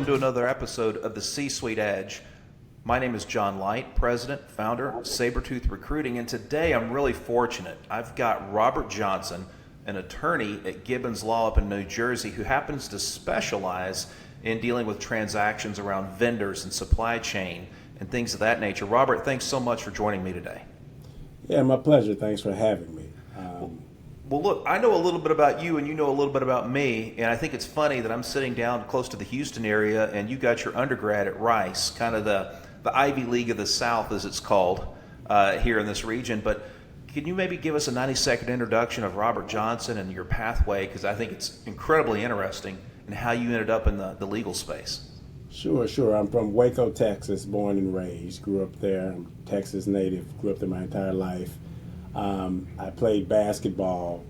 welcome to another episode of the C-Suite Edge. My name is John Light, President, Founder, Sabretooth Recruiting, and today I'm really fortunate. I've got Robert Johnson, an attorney at Gibbons Law up in New Jersey, who happens to specialize in dealing with transactions around vendors and supply chain and things of that nature. Robert, thanks so much for joining me today. Yeah, my pleasure. Thanks for having me. Well, look, I know a little bit about you and you know a little bit about me, and I think it's funny that I'm sitting down close to the Houston area and you got your undergrad at Rice, kind of the Ivy League of the South, as it's called here in this region. But can you maybe give us a 90-second introduction of Robert Johnson and your pathway, because I think it's incredibly interesting, and how you ended up in the legal space? Sure. I'm from Waco, Texas, born and raised. Grew up there. I'm Texas native. Grew up there my entire life. I played basketball.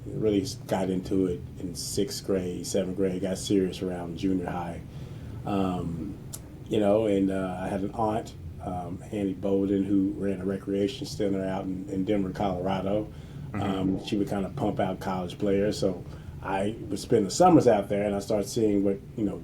Really got into it in 6th grade, 7th grade. Got serious around junior high. And I had an aunt, Annie Bolden, who ran a recreation center out in Denver, Colorado. She would kind of pump out college players. So I would spend the summers out there, and I started seeing what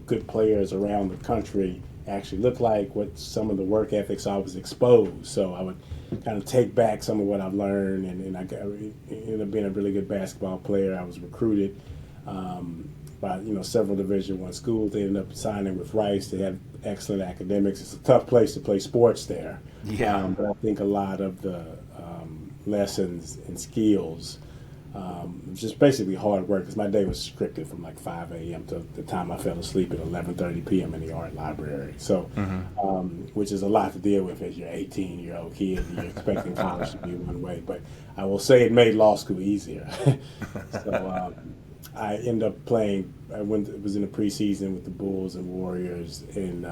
good players around the country actually look like, what some of the work ethics I was exposed. So I would kind of take back some of what I've learned, and I ended up being a really good basketball player. I was recruited by several Division I schools. They ended up signing with Rice. They had excellent academics. It's a tough place to play sports there. Yeah. But I think a lot of the lessons and skills, just basically hard work, because my day was scripted from like 5 a.m. to the time I fell asleep at 11:30 p.m. in the art library. So, which is a lot to deal with as your 18-year-old kid, and you're expecting college to be one way. But I will say it made law school easier. So I ended up playing. Was in the preseason with the Bulls and Warriors, and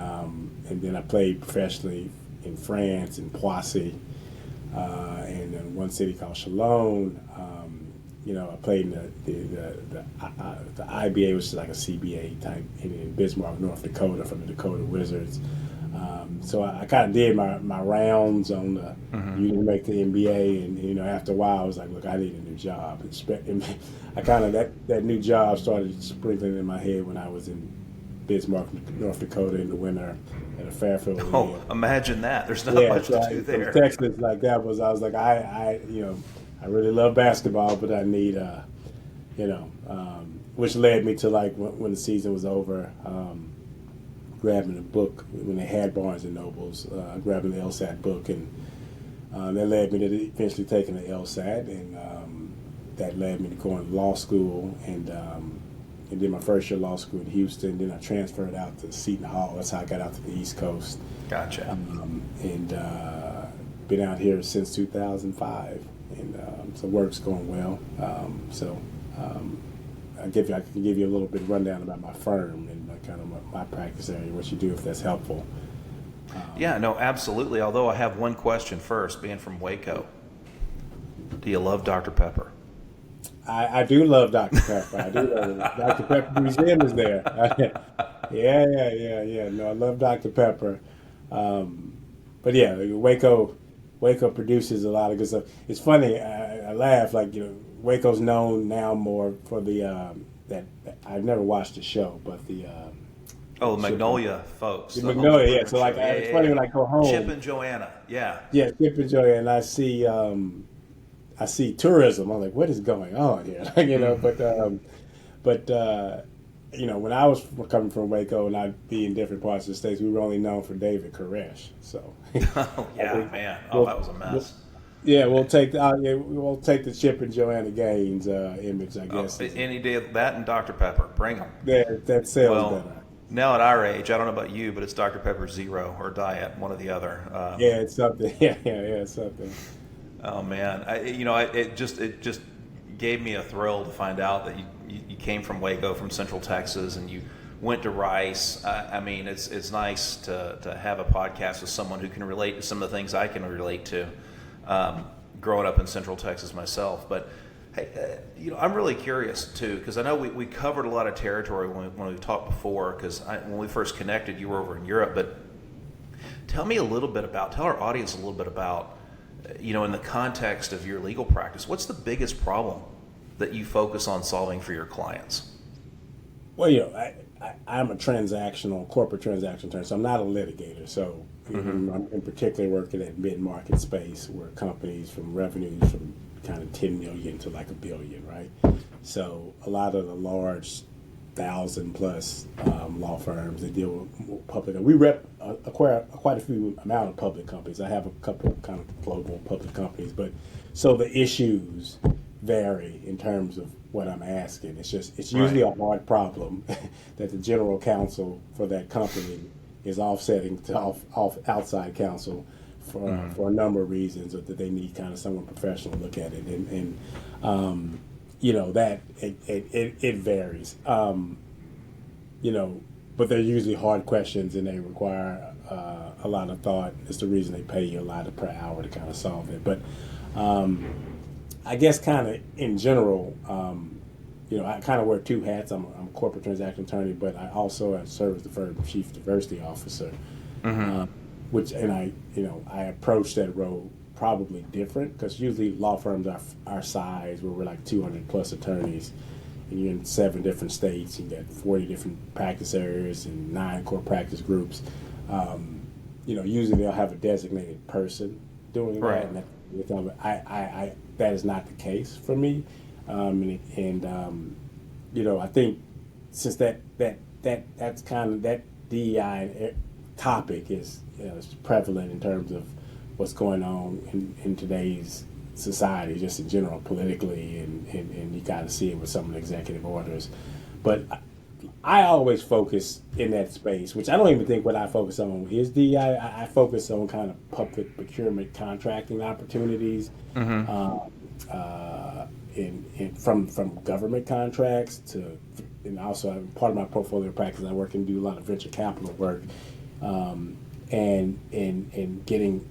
then I played professionally in France, in Poissy, and in one city called Chalon. I played in the IBA, which is like a CBA type, in Bismarck, North Dakota, from the Dakota Wizards. So I kind of did my rounds on the, you didn't make the NBA, and after a while I was like, look, I need a new job. And I kind of, that new job started sprinkling in my head when I was in Bismarck, North Dakota in the winter at a Fairfield. Oh, imagine that. There's not much to do there. Texas, like that was, I was like, I really love basketball, but I need, which led me to, like, when the season was over, grabbing a book when they had Barnes and Nobles, grabbing the LSAT book, and that led me to eventually taking the LSAT, and that led me to going to law school, and did my first year law school in Houston. Then I transferred out to Seton Hall. That's how I got out to the East Coast. Gotcha. And been out here since 2005. And so work's going well. I can give you a little bit rundown about my firm and kind of my practice area, what you do, if that's helpful. Yeah, no, absolutely. Although I have one question first, being from Waco. Do you love Dr. Pepper? I do love Dr. Pepper. I do love it. Dr. Pepper Museum is there. Yeah. No, I love Dr. Pepper. But yeah, Waco produces a lot of good stuff. It's funny, I laugh, Waco's known now more for the, that I've never watched the show, but the... the Magnolia folks. The Magnolia, yeah. So it's funny when I go home. Chip and Joanna, yeah. Yeah, Chip and Joanna, and I see tourism. I'm like, what is going on here? When I was coming from Waco and I'd be in different parts of the States, we were only known for David Koresh. So. Oh yeah, man. Oh, that was a mess. Yeah, we'll take the Chip and Joanna Gaines image, I guess. Any day of that and Dr. Pepper, bring them. That sells better. Now at our age, I don't know about you, but it's Dr. Pepper Zero or Diet, one or the other. It's something. Yeah, it's something. Oh man, it just gave me a thrill to find out that you came from Waco, from Central Texas, and you went to Rice. It's nice to have a podcast with someone who can relate to some of the things I can relate to, growing up in Central Texas myself. But hey, I'm really curious too, because I know we covered a lot of territory when we talked before. Because when we first connected, you were over in Europe. But tell our audience a little bit about, in the context of your legal practice, what's the biggest problem that you focus on solving for your clients? Well, I'm a corporate transaction attorney, so I'm not a litigator. So I'm in particular working at mid-market space where companies from revenues from kind of 10 million to like $1 billion, right? So a lot of the large 1,000+ law firms that deal with public. We acquire quite a few amount of public companies. I have a couple of kind of global public companies, but so the issues vary in terms of what I'm asking. It's usually a hard problem that the general counsel for that company is offsetting to outside counsel for a number of reasons, or that they need kind of someone professional to look at it, and that it varies. But they're usually hard questions and they require a lot of thought. It's the reason they pay you a lot per hour to kind of solve it. But I guess kind of in general, I kind of wear two hats. I'm a corporate transaction attorney, but I also serve as the firm chief diversity officer, I approach that role probably different because usually law firms are our size, where we're like 200+ attorneys, and you're in 7 different states. You got 40 different practice areas and 9 core practice groups. Usually they'll have a designated person doing that. And that is not the case for me. I think since that's kind of that DEI topic is prevalent in terms of what's going on in today's society, just in general, politically, and you kind of see it with some of the executive orders. But I always focus in that space, which I don't even think what I focus on is DEI. I focus on kind of public procurement contracting opportunities, from government contracts to, and also part of my portfolio practice, I work and do a lot of venture capital work, and getting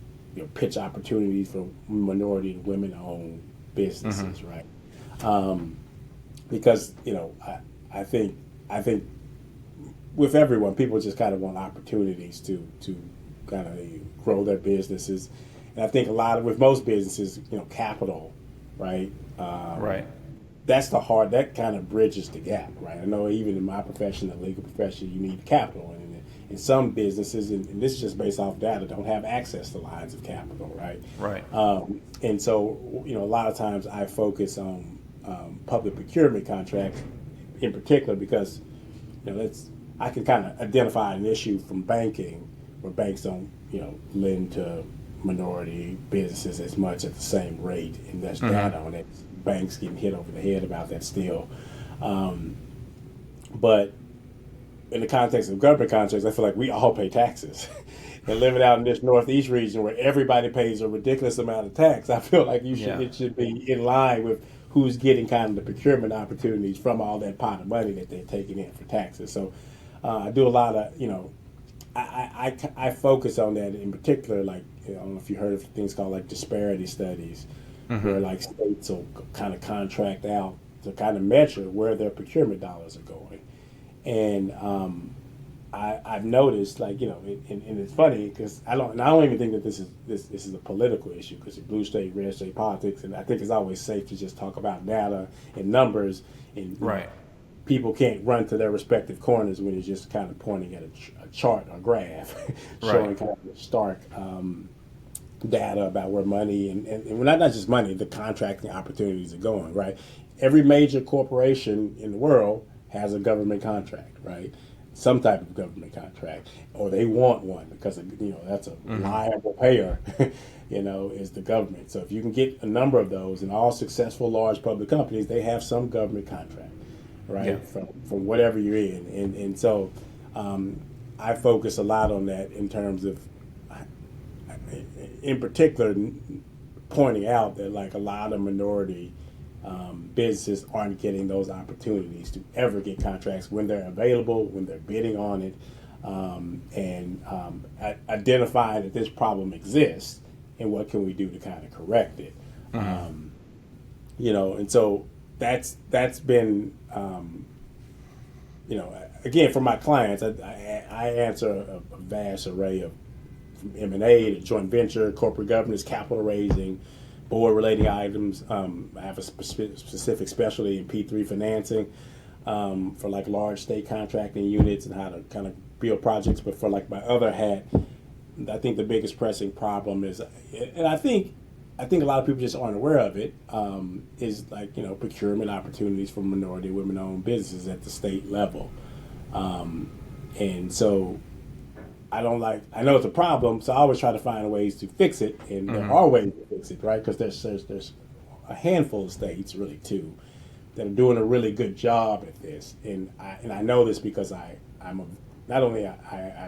pitch opportunities for minority and women-owned businesses, right? Because I think with everyone, people just kind of want opportunities to kind of grow their businesses, and I think with most businesses, capital, right? Right. That's that kind of bridges the gap, right? I know even in my profession, the legal profession, you need capital, and some businesses, and this is just based off data, don't have access to lines of capital, right? Right. And so, a lot of times I focus on public procurement contracts in particular because, I can kind of identify an issue from banking where banks don't, lend to minority businesses as much at the same rate, and there's data on it. Banks getting hit over the head about that still. But in the context of government contracts, I feel like we all pay taxes. And living out in this Northeast region where everybody pays a ridiculous amount of tax, I feel like it should be in line with who's getting kind of the procurement opportunities from all that pot of money that they're taking in for taxes. So I do a lot of, I focus on that in particular. Like, I don't know if you heard of things called like disparity studies, where like states will kind of contract out to kind of measure where their procurement dollars are going. And I've noticed, like, and it's funny because I don't even think that this is a political issue, because it's blue state, red state politics, and I think it's always safe to just talk about data and numbers, and people can't run to their respective corners when you're just kind of pointing at a chart or graph showing kind of stark data about where money and not just money, the contracting opportunities are going, right? Every major corporation in the world has a government contract, right? Some type of government contract, or they want one because that's a liable payer, is the government. So if you can get a number of those, and all successful large public companies, they have some government contract, right? From whatever you're in, and so I focus a lot on that in terms of, in particular, pointing out that like a lot of minority businesses aren't getting those opportunities to ever get contracts when they're available, when they're bidding on it, and identifying that this problem exists and what can we do to kind of correct it. And so that's been, again, for my clients, I answer a vast array of, from M&A to joint venture, corporate governance, capital raising, board relating items. I have a specific specialty in P3 financing. for like large state contracting units and how to kind of build projects. But for like my other hat, I think the biggest pressing problem is, and I think a lot of people just aren't aware of it, is like, procurement opportunities for minority women-owned businesses at the state level. And so I know it's a problem, so I always try to find ways to fix it, and there are ways to fix it, right? Because there's a handful of states, really two, that are doing a really good job at this. And I know this because I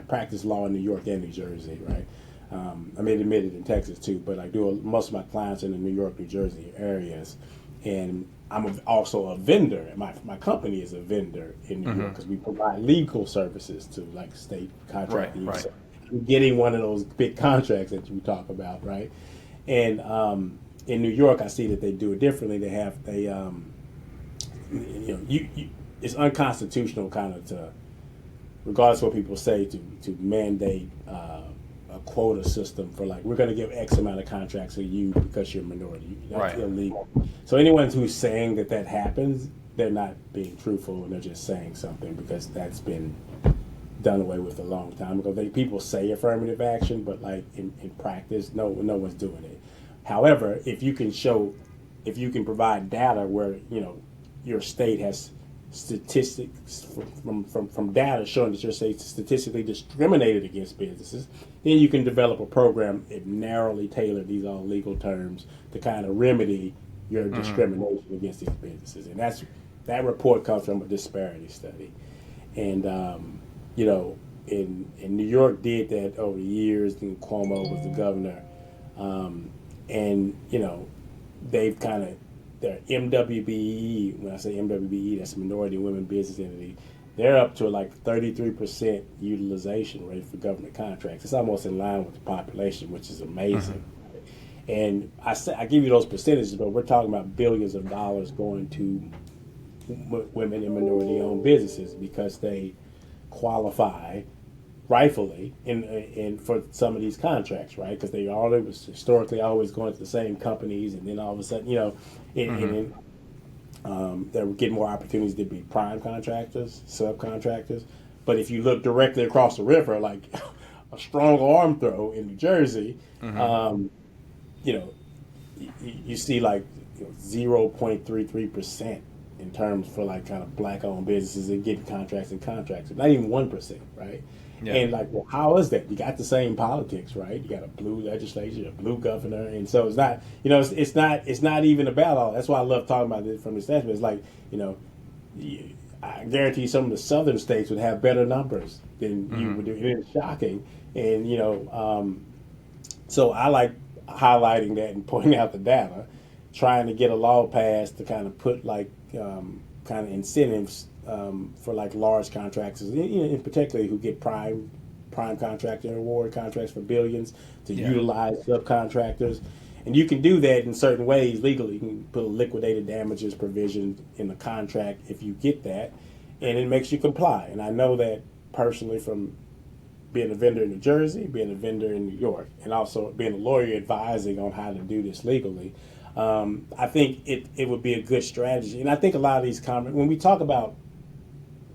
practice law in New York and New Jersey, right? I'm admitted in Texas too, but I do most of my clients in the New York, New Jersey areas, and I'm also a vendor. My company is a vendor in New York because we provide legal services to like state contracting. Right. So I'm getting one of those big contracts that we talk about, right? And in New York, I see that they do it differently. It's unconstitutional kind of to, regardless of what people say, to mandate a quota system for like, we're going to give X amount of contracts to you because you're a minority. That's illegal. So anyone who's saying that happens, they're not being truthful, and they're just saying something because that's been done away with a long time ago. People say affirmative action, but like in practice, no one's doing it. However, if you can provide data where your state has statistics from data showing that your state statistically discriminated against businesses, then you can develop a program and narrowly tailor, these all legal terms, to kind of remedy your discrimination against these businesses. And that report comes from a disparity study. And in New York did that over the years, and Cuomo was the governor. And they've kind of, their MWBE, when I say MWBE, that's Minority Women Business Entity, they're up to like 33% utilization rate for government contracts. It's almost in line with the population, which is amazing. And I give you those percentages, but we're talking about billions of dollars going to women and minority-owned businesses because they qualify rightfully in for some of these contracts, right? Because they always historically always going to the same companies, and then all of a sudden, they're getting more opportunities to be prime contractors, subcontractors. But if you look directly across the river, like a strong arm throw in New Jersey, you see like 0.33% in terms for like kind of black-owned businesses and getting contracts, not even 1%, right? Yeah. And like, well, how is that? You got the same politics, right? You got a blue legislature, a blue governor, and so it's not, it's not even about all. That's why I love talking about it from the standpoint. It's like, I guarantee some of the southern states would have better numbers than you would do. It is shocking, and so I like highlighting that and pointing out the data, trying to get a law passed to kind of put like kind of incentives for like large contractors, in particular who get prime contractor award contracts for billions to utilize subcontractors. And you can do that in certain ways legally. You can put a liquidated damages provision in the contract if you get that, and it makes you comply. And I know that personally from being a vendor in New Jersey, being a vendor in New York, and also being a lawyer advising on how to do this legally. I think it would be a good strategy. And I think a lot of these comments, when we talk about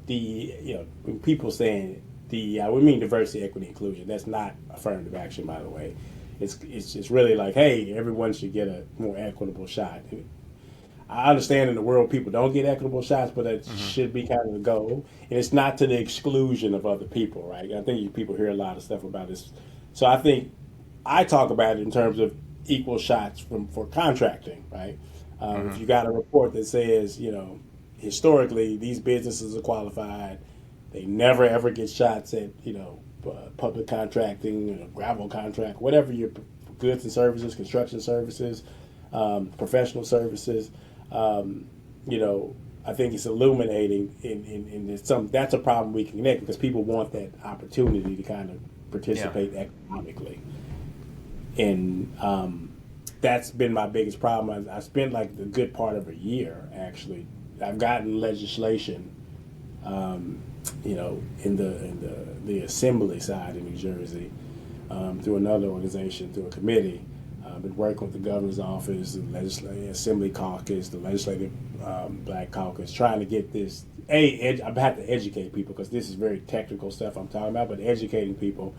when people saying we mean diversity, equity, inclusion, that's not affirmative action, by the way. It's really like, hey, everyone should get a more equitable shot. I understand in the world people don't get equitable shots, but that should be kind of the goal. And it's not to the exclusion of other people, right? I think people hear a lot of stuff about this. So I think I talk about it in terms of equal shots for contracting, right? If you got a report that says, historically these businesses are qualified, they never ever get shots at, public contracting, gravel contract, whatever your goods and services, construction services, professional services, I think it's illuminating and that's a problem we can connect because people want that opportunity to kind of participate economically. And that's been my biggest problem. I spent like a good part of a year actually. I've gotten legislation, in the assembly side in New Jersey, through another organization, through a committee. I've been working with the governor's office, the legislative assembly caucus, the legislative black caucus, trying to get this I have to educate people because this is very technical stuff I'm talking about, but educating people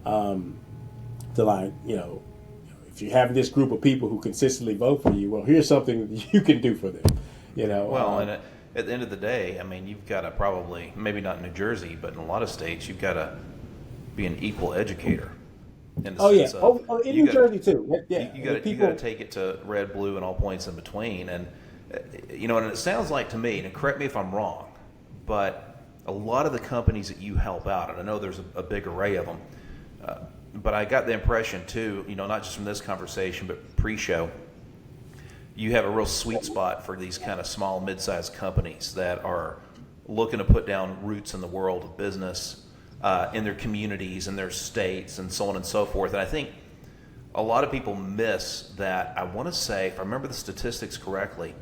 to like, if you have this group of people who consistently vote for you, well, here's something you can do for them, Well, and at the end of the day, I mean, you've got to probably, maybe not in New Jersey, but in a lot of states, you've got to be an equal educator. In the sense of, in New Jersey too. Yeah, you got to take it to red, blue, and all points in between. And and it sounds like to me, and correct me if I'm wrong, but a lot of the companies that you help out, and I know there's a big array of them, but I got the impression too, not just from this conversation, but pre-show, you have a real sweet spot for these kind of small, mid-sized companies that are looking to put down roots in the world of business, in their communities, in their states, and so on and so forth. And I think a lot of people miss that. I want to say, if I remember the statistics correctly,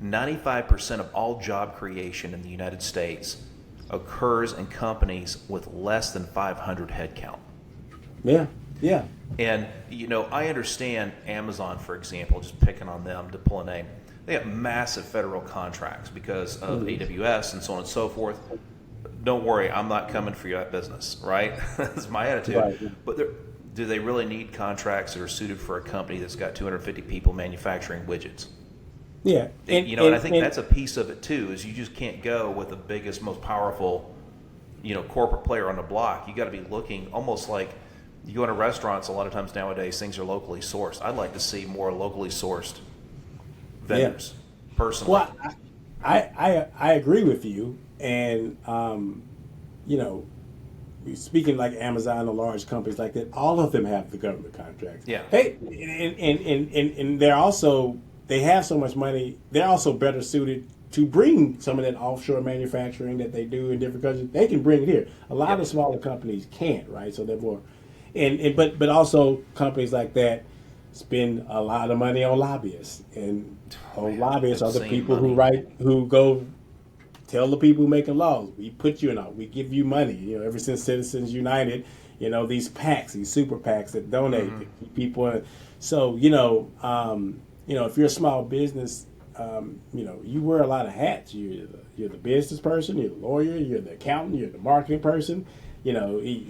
95% of all job creation in the United States occurs in companies with less than 500 headcount. Yeah, yeah. And, I understand Amazon, for example, just picking on them to pull a name. They have massive federal contracts because of AWS and so on and so forth. Don't worry, I'm not coming for your business, right? That's my attitude. Right. But do they really need contracts that are suited for a company that's got 250 people manufacturing widgets? Yeah. And I think that's a piece of it too, is you just can't go with the biggest, most powerful, corporate player on the block. You got to be looking almost like you go into restaurants. A lot of times nowadays, things are locally sourced. I'd like to see more locally sourced vendors, personally. Well, I agree with you. And, speaking like Amazon or large companies like that, all of them have the government contracts. Yeah. And they have so much money. They're also better suited to bring some of that offshore manufacturing that they do in different countries. They can bring it here. A lot of smaller companies can't, right? So they're more, but also companies like that spend a lot of money on lobbyists, and lobbyists are the people who go tell the people making laws, we put you in we give you money. Ever since Citizens United, these PACs, these super PACs that donate to keep people. So if you're a small business, you wear a lot of hats. You're the business person, you're the lawyer, you're the accountant, you're the marketing person. You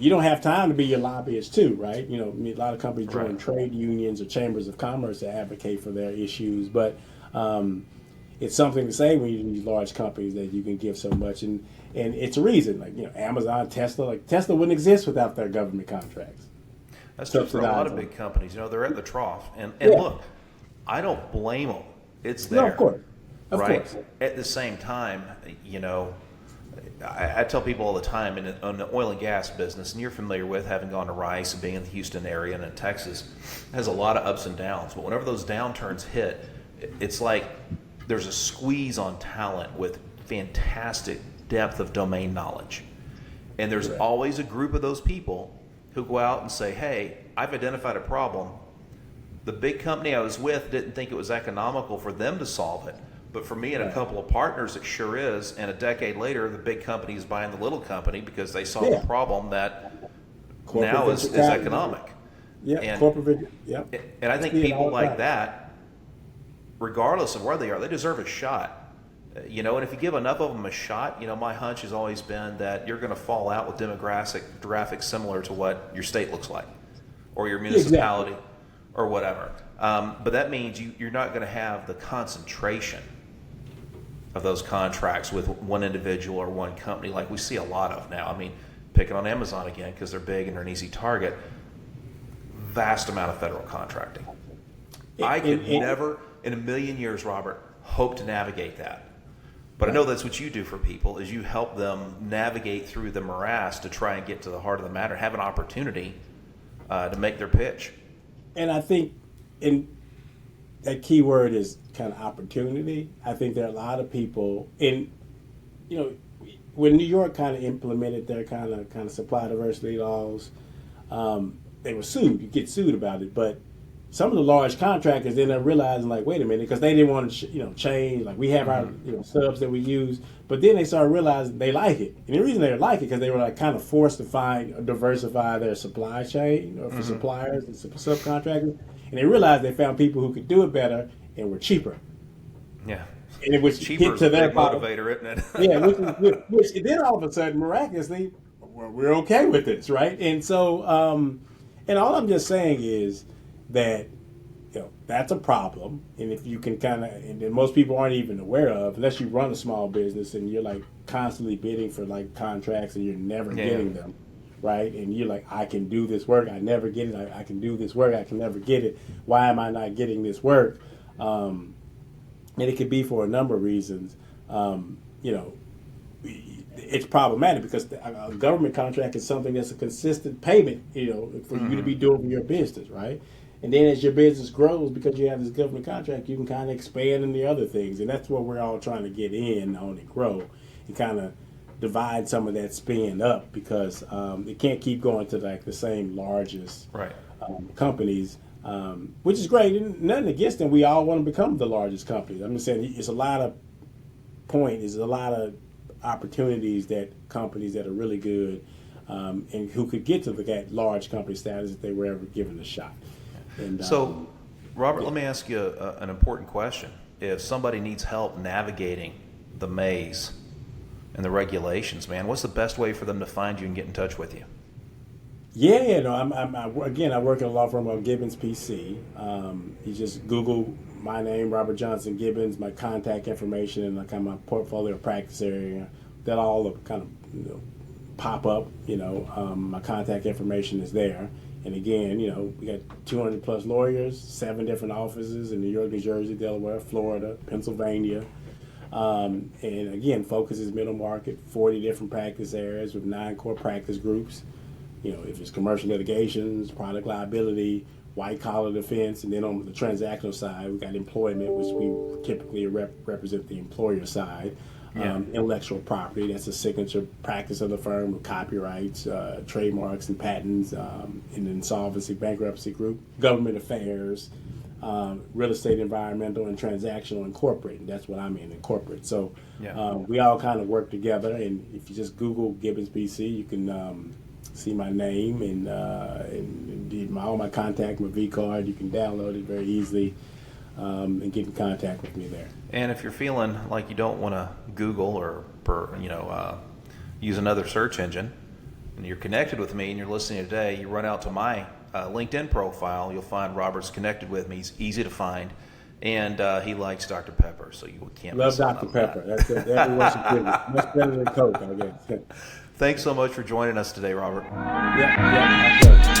don't have time to be your lobbyist too, right? A lot of companies join trade unions or chambers of commerce to advocate for their issues, but it's something to say when you're in these large companies that you can give so much, and it's a reason. Like Amazon, Tesla, Tesla wouldn't exist without their government contracts. That's true for a lot of big companies. They're at the trough, and look, I don't blame them. It's there, of course. At the same time, I tell people all the time in the oil and gas business, and you're familiar with having gone to Rice and being in the Houston area and in Texas, it has a lot of ups and downs. But whenever those downturns hit, it's like there's a squeeze on talent with fantastic depth of domain knowledge. And there's always a group of those people who go out and say, hey, I've identified a problem. The big company I was with didn't think it was economical for them to solve it. But for me and a couple of partners, it sure is. And a decade later, the big company is buying the little company because they solved a problem that corporate now is economic. Yeah, corporate. Yeah. And I think people like that, regardless of where they are, they deserve a shot. And if you give enough of them a shot, my hunch has always been that you're going to fall out with demographics similar to what your state looks like, or your municipality, or whatever. But that means you're not going to have the concentration of those contracts with one individual or one company like we see a lot of now. I mean, picking on Amazon again because they're big and they're an easy target. Vast amount of federal contracting. I could never in a million years, Robert, hope to navigate that. But I know that's what you do for people, is you help them navigate through the morass to try and get to the heart of the matter, have an opportunity to make their pitch. And I think that key word is kind of opportunity. I think there are a lot of people when New York kind of implemented their kind of supply diversity laws, they were sued. You get sued about it, but some of the large contractors ended up realizing, like, wait a minute, because they didn't want to, change. Like, we have our, subs that we use, but then they started realizing they like it, and the reason they like it because they were like kind of forced to find or diversify their supply chain, or for suppliers and subcontractors, and they realized they found people who could do it better and were cheaper. Yeah. and it was Cheaper hit is to a their big pocket. motivator, isn't it? Yeah, which then all of a sudden, miraculously, we're okay with this, right? And so, and all I'm just saying is that that's a problem, and if you can kind of, and then most people aren't even aware of, unless you run a small business and you're like constantly bidding for like contracts and you're never getting them, right? And you're like, I can do this work, I never get it. I can do this work, I can never get it. Why am I not getting this work? And it could be for a number of reasons. It's problematic because a government contract is something that's a consistent payment, for you to be doing for your business, right? And then as your business grows, because you have this government contract, you can kind of expand into other things. And that's what we're all trying to get in on and grow and kind of divide some of that spend up, because it can't keep going to like the same largest companies, which is great. And nothing against them. We all want to become the largest companies. I'm just saying it's a lot of opportunities that companies that are really good and who could get to that large company status if they were ever given a shot. And, so, Robert, let me ask you an important question. If somebody needs help navigating the maze and the regulations, man, what's the best way for them to find you and get in touch with you? I work at a law firm called Gibbons PC. You just Google my name, Robert Johnson Gibbons, my contact information, and kind of my portfolio practice area. That all kind of pop up. My contact information is there. And again, we got 200 plus lawyers, 7 different offices in New York, New Jersey, Delaware, Florida, Pennsylvania. And again, focus is middle market, 40 different practice areas with 9 core practice groups. If it's commercial litigations, product liability, white collar defense, and then on the transactional side, we got employment, which we typically represent the employer side. Intellectual property, that's a signature practice of the firm, with copyrights, trademarks and patents, and insolvency, bankruptcy group, government affairs, real estate, environmental, and transactional and corporate. That's what I'm in corporate. So we all kind of work together, and if you just Google Gibbons PC, you can see my name and all my contact, my V card. You can download it very easily. And get in contact with me there. And if you're feeling like you don't want to Google or use another search engine, and you're connected with me and you're listening today, you run out to my LinkedIn profile, you'll find Robert's connected with me. He's easy to find, and he likes Dr. Pepper, so you can't love miss out Dr. on Pepper. that. That's everyone's opinion. Much better than Coke, I guess. Thanks so much for joining us today, Robert. Yeah.